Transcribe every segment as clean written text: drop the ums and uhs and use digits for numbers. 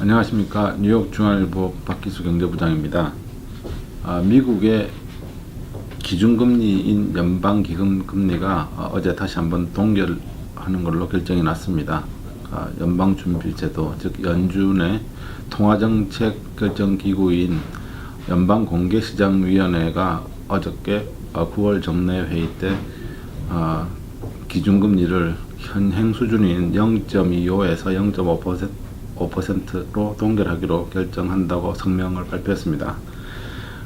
안녕하십니까. 뉴욕 중앙일보 박기수 경제부장입니다. 미국의 기준금리인 연방기금 금리가 어제 다시 한번 동결하는 걸로 결정이 났습니다. 연방준비제도, 즉 연준의 통화정책 결정기구인 연방공개시장위원회가 어저께 9월 정례 회의 때 기준금리를 현행 수준인 0.25에서 0.5%로 동결하기로 결정한다고 성명을 발표했습니다.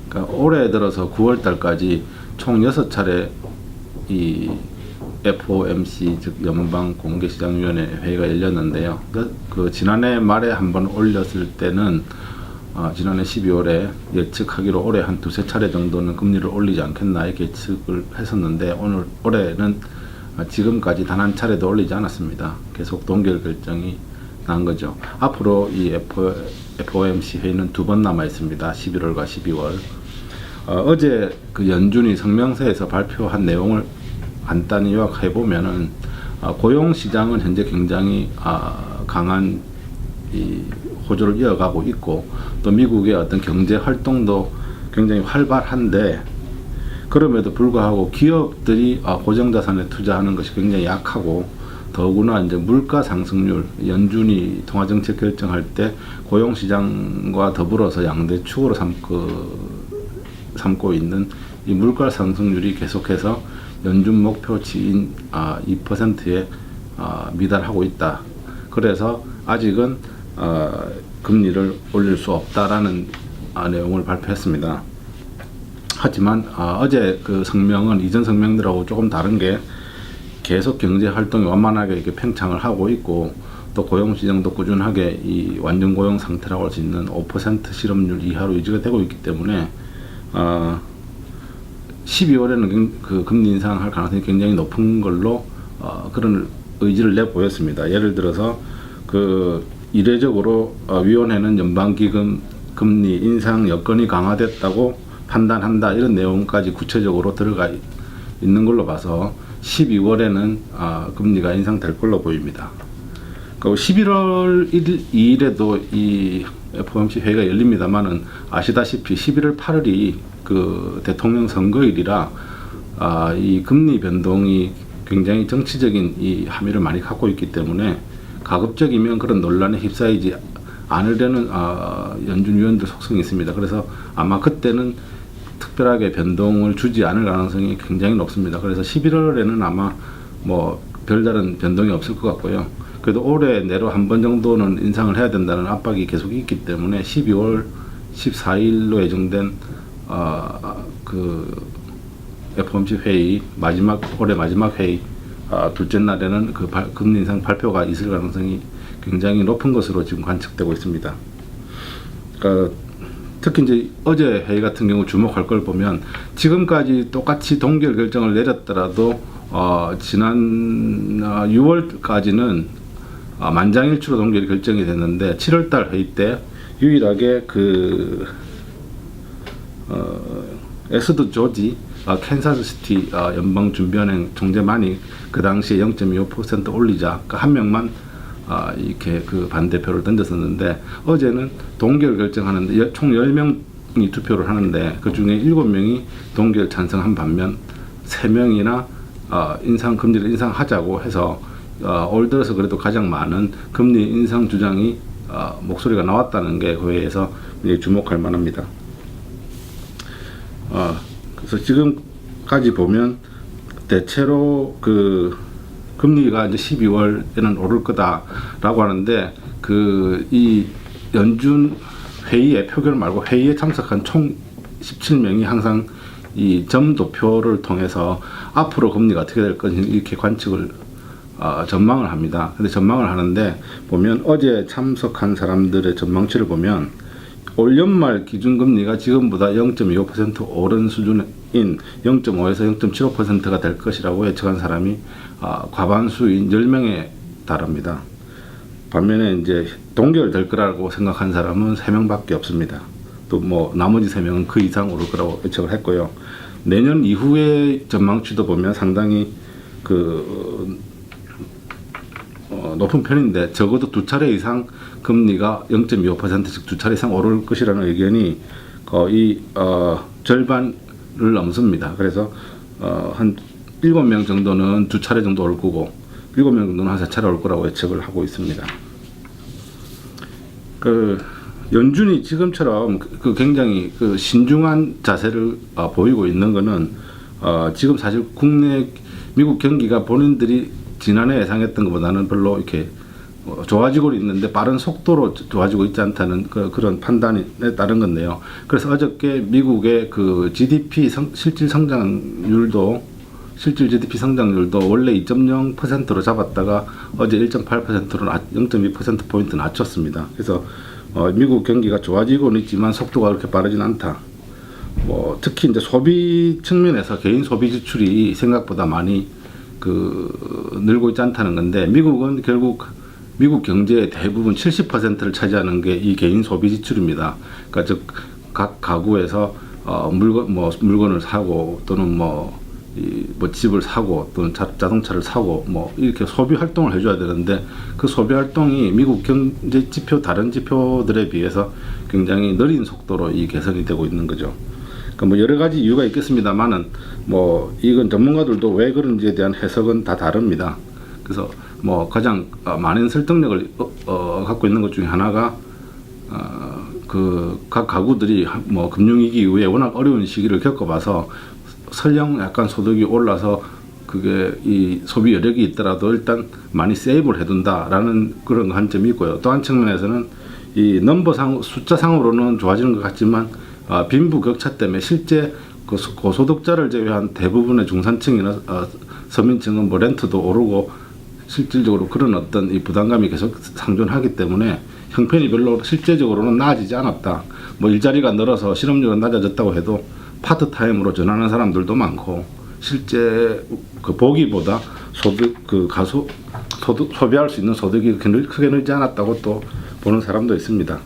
그러니까 올해 들어서 9월 달까지 총 6차례 이 FOMC, 즉 연방공개시장위원회 회의가 열렸는데요. 그 지난해 말에 한번 올렸을 때는 지난해 12월에 예측하기로 올해 한 두세 차례 정도는 금리를 올리지 않겠나 이렇게 예측을 했었는데 올해는 지금까지 단 한 차례도 올리지 않았습니다. 계속 동결 결정이 난 거죠. 앞으로 이 FOMC 회의는 2번 남아 있습니다. 11월과 12월. 어제 그 연준이 성명서에서 발표한 내용을 간단히 요약해 보면은 고용 시장은 현재 굉장히 강한 이 호조를 이어가고 있고, 또 미국의 어떤 경제 활동도 굉장히 활발한데, 그럼에도 불구하고 기업들이 고정자산에 투자하는 것이 굉장히 약하고, 더구나 이제 물가 상승률, 연준이 통화정책 결정할 때 고용시장과 더불어서 양대 축으로 삼고 있는 이 물가 상승률이 계속해서 연준 목표치인 2%에 미달하고 있다. 그래서 아직은 금리를 올릴 수 없다라는 내용을 발표했습니다. 하지만 어제 그 성명은 이전 성명들하고 조금 다른 게, 계속 경제 활동이 완만하게 이렇게 팽창을 하고 있고, 또 고용 시장도 꾸준하게 이 완전 고용 상태라고 할 수 있는 5% 실업률 이하로 유지가 되고 있기 때문에 12월에는 그 금리 인상할 가능성이 굉장히 높은 걸로 그런 의지를 내보였습니다. 예를 들어서 그 이례적으로 위원회는 연방기금 금리 인상 여건이 강화됐다고 판단한다, 이런 내용까지 구체적으로 들어가 있는 걸로 봐서 12월에는 금리가 인상될 걸로 보입니다. 그리고 11월 2일에도 이 FOMC 회의가 열립니다만은 아시다시피 11월 8일이 그 대통령 선거일이라 이 금리 변동이 굉장히 정치적인 이 함의를 많이 갖고 있기 때문에 가급적이면 그런 논란에 휩싸이지 않으려는 연준 위원들 속성이 있습니다. 그래서 아마 그때는 특별하게 변동을 주지 않을 가능성이 굉장히 높습니다. 그래서 11월에는 아마 뭐 별다른 변동이 없을 것 같고요. 그래도 올해 내로 한 번 정도는 인상을 해야 된다는 압박이 계속 있기 때문에 12월 14일로 예정된 그 FOMC 회의 올해 마지막 회의 둘째 날에는 그 금리 인상 발표가 있을 가능성이 굉장히 높은 것으로 지금 관측되고 있습니다. 그러니까 특히 이제 어제 회의 같은 경우 주목할 걸 보면, 지금까지 똑같이 동결 결정을 내렸더라도 지난 6월까지는 만장일치로 동결 결정이 됐는데, 7월달 회의 때 유일하게 그 에스더 조지 캔사스시티 연방준비은행 총재만이 그 당시에 0.25% 올리자 한 명만 이렇게 그 반대표를 던졌었는데, 어제는 동결 결정하는데 총 10명이 투표를 하는데 그 중에 7명이 동결 찬성한 반면 3명이나 금리를 인상하자고 해서 올 들어서 그래도 가장 많은 금리 인상 주장이 목소리가 나왔다는 게 그 회의에서 주목할 만합니다. 그래서 지금까지 보면 대체로 그 금리가 이제 12월에는 오를 거다라고 하는데, 이 연준 회의의 표결 말고 회의에 참석한 총 17명이 항상 이 점도표를 통해서 앞으로 금리가 어떻게 될 건지 이렇게 관측을 전망을 합니다. 근데 전망을 하는데 보면 어제 참석한 사람들의 전망치를 보면 올 연말 기준금리가 지금보다 0.25% 오른 수준인 0.5에서 0.75%가 될 것이라고 예측한 사람이 과반수인 10명에 달합니다. 반면에 이제 동결될 거라고 생각한 사람은 3명밖에 없습니다. 또 뭐 나머지 3명은 그 이상 오를 거라고 예측을 했고요. 내년 이후의 전망치도 보면 상당히 높은 편인데 적어도 두 차례 이상 금리가 0.25%씩 두 차례 이상 오를 것이라는 의견이 거의 절반을 넘습니다. 그래서 한 7명 정도는 두 차례 정도 올 거고 7명 정도는 한 4차례 올 거라고 예측을 하고 있습니다. 연준이 지금처럼 굉장히 신중한 자세를 보이고 있는 것은 지금 사실 미국 경기가 본인들이 지난해 예상했던 것보다는 별로 이렇게 좋아지고 있는데 빠른 속도로 좋아지고 있지 않다는 그런 판단에 따른 건데요. 그래서 어저께 미국의 GDP 실질 GDP 성장률도 원래 2.0%로 잡았다가 어제 1.8%로 0.2%포인트 낮췄습니다. 그래서 미국 경기가 좋아지고는 있지만 속도가 그렇게 빠르진 않다. 특히 이제 소비 측면에서 개인 소비 지출이 생각보다 많이 늘고 있지 않다는 건데, 미국은 결국 미국 경제의 대부분 70%를 차지하는 게 이 개인 소비 지출입니다. 그러니까 즉 각 가구에서 물건을 사고 또는 집을 사고 또는 자동차를 사고 이렇게 소비 활동을 해줘야 되는데, 그 소비 활동이 미국 경제 지표 다른 지표들에 비해서 굉장히 느린 속도로 이 개선이 되고 있는 거죠. 그러니까 여러 가지 이유가 있겠습니다만은 이건 전문가들도 왜 그런지에 대한 해석은 다 다릅니다. 그래서 가장 많은 설득력을 갖고 있는 것 중에 하나가 각 가구들이 금융위기 이후에 워낙 어려운 시기를 겪어봐서 설령 약간 소득이 올라서 그게 이 소비 여력이 있더라도 일단 많이 세이브를 해둔다라는 그런 관점이 있고요. 또 한 측면에서는 이 숫자상으로는 좋아지는 것 같지만 빈부격차 때문에 실제 고소득자를 제외한 대부분의 중산층이나 서민층은 렌트도 오르고 실질적으로 그런 어떤 이 부담감이 계속 상존하기 때문에 형편이 별로 실제적으로는 나아지지 않았다. 일자리가 늘어서 실업률은 낮아졌다고 해도 파트타임으로 전환하는 사람들도 많고, 실제 보기보다 소비할 수 있는 소득이 크게 늘지 않았다고 또 보는 사람도 있습니다.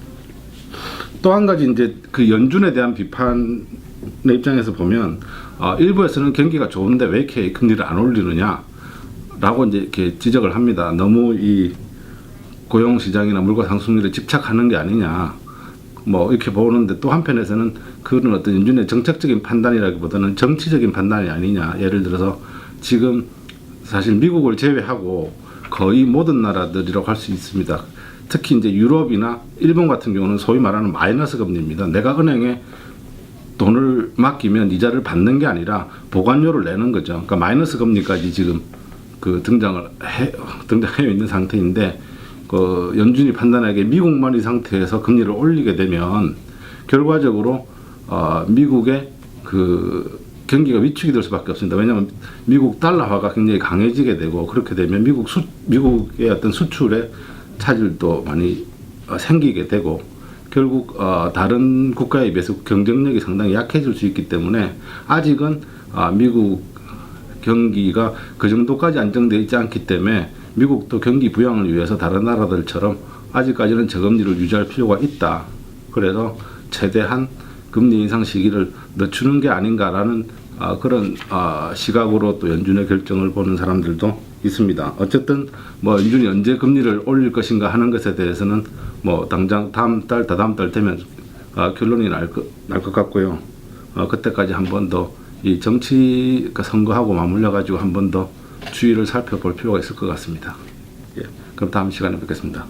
또 한 가지 이제 연준에 대한 비판의 입장에서 보면 일부에서는 경기가 좋은데 왜 이렇게 금리를 안 올리느냐라고 이제 이렇게 지적을 합니다. 너무 이 고용 시장이나 물가 상승률에 집착하는 게 아니냐. 이렇게 보는데, 또 한편에서는 그런 어떤 연준의 정책적인 판단이라기보다는 정치적인 판단이 아니냐. 예를 들어서 지금 사실 미국을 제외하고 거의 모든 나라들이라고 할 수 있습니다. 특히 이제 유럽이나 일본 같은 경우는 소위 말하는 마이너스 금리입니다. 내가 은행에 돈을 맡기면 이자를 받는 게 아니라 보관료를 내는 거죠. 그러니까 마이너스 금리까지 지금 등장해 있는 상태인데, 연준이 판단하기에 미국만 이 상태에서 금리를 올리게 되면 결과적으로 미국의 경기가 위축이 될 수밖에 없습니다. 왜냐하면 미국 달러화가 굉장히 강해지게 되고, 그렇게 되면 미국의 어떤 수출에 차질도 많이 생기게 되고, 결국 다른 국가에 비해서 경쟁력이 상당히 약해질 수 있기 때문에 아직은 미국 경기가 그 정도까지 안정되어 있지 않기 때문에 미국도 경기 부양을 위해서 다른 나라들처럼 아직까지는 저금리를 유지할 필요가 있다. 그래서 최대한 금리 인상 시기를 늦추는 게 아닌가라는 그런 시각으로 또 연준의 결정을 보는 사람들도 있습니다. 어쨌든 연준이 언제 금리를 올릴 것인가 하는 것에 대해서는 당장 다음 달 되면 결론이 날 것 같고요. 그때까지 한 번 더 이 정치 선거하고 맞물려 가지고 한 번 더 주의를 살펴볼 필요가 있을 것 같습니다. 그럼 다음 시간에 뵙겠습니다.